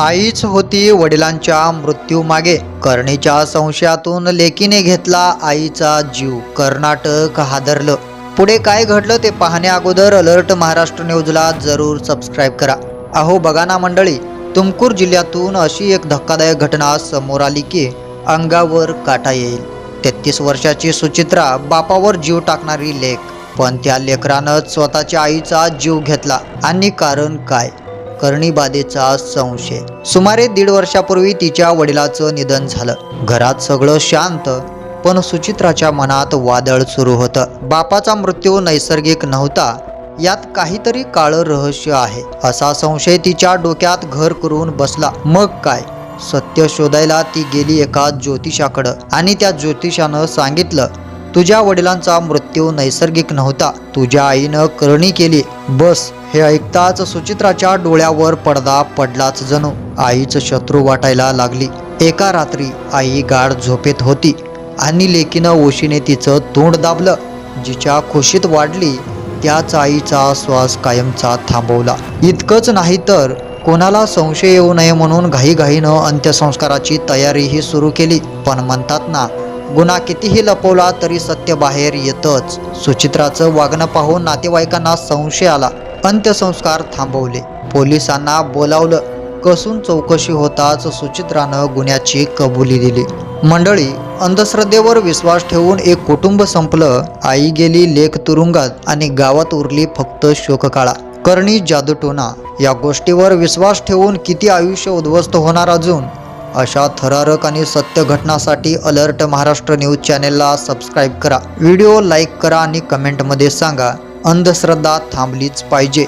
आईच होती वडिलांच्या मृत्यूमागे. करणीच्या संशयातून लेकीने घेतला आईचा जीव. कर्नाटक हादरलं. पुढे काय घडलं ते पाहण्या अगोदर अलर्ट महाराष्ट्र न्यूजला जरूर सबस्क्राईब करा. अहो बघा ना मंडळी, तुमकुर जिल्ह्यातून अशी एक धक्कादायक घटना समोर आली की अंगावर काटा येईल. 33 वर्षाची सुचित्रा, बापावर जीव टाकणारी लेक, पण त्या लेकरानंच स्वतःच्या आईचा जीव घेतला. आणि कारण काय? करणीबाधेचा संशय. सुमारे 1.5 वर्षापूर्वी तिच्या वडिलाचं निधन झालं. घरात सगळं शांत, पण सुचित्राच्या मनात वादळ सुरू होतं. बापाचा मृत्यू नैसर्गिक नव्हता, यात काहीतरी काळं रहस्य आहे असा संशय तिच्या डोक्यात घर करून बसला. मग काय? सत्य शोधायला ती गेली एका ज्योतिषाकडं आणि त्या ज्योतिषानं सांगितलं, तुझ्या वडिलांचा मृत्यू नैसर्गिक नव्हता, तुझ्या आईनं करणी केली. बस हे ऐकताच सुचित्राच्या डोळ्यावर पडदा पडलाच. जणू आईच शत्रू वाटायला लागली. एका रात्री आई गाढ झोपेत होती आणि लेकीनं ओशीने तिचं तोंड दाबलं. जिच्या खुशीत वाढली त्याच आईचा श्वास कायमचा थांबवला. इतकंच नाही तर कोणाला संशय येऊ नये म्हणून घाईघाईनं अंत्यसंस्काराची तयारीही सुरू केली. पण म्हणतात ना, गुन्हा कितीही लपवला तरी सत्य बाहेर येतच. सुचित्राचं वागणं पाहून नातेवाईकांना संशय आला. अंत्यसंस्कार थांबवले, पोलिसांना बोलावलं. कसून चौकशी होताच सुचित्रानं गुन्ह्याची कबुली दिली. मंडळी, अंधश्रद्धेवर विश्वास ठेवून एक कुटुंब संपलं. आई गेली, लेक तुरुंगात आणि गावात उरली फक्त शोककळा. करणी जादूटोणा या गोष्टीवर विश्वास ठेवून किती आयुष्य उद्ध्वस्त होणार अजून? अशा थरारक आणि सत्य घटनासाठी अलर्ट महाराष्ट्र न्यूज चॅनेलला सबस्क्राईब करा. व्हिडिओ लाईक करा आणि कमेंटमध्ये सांगा, अंधश्रद्धा थांबलीच पाहिजे.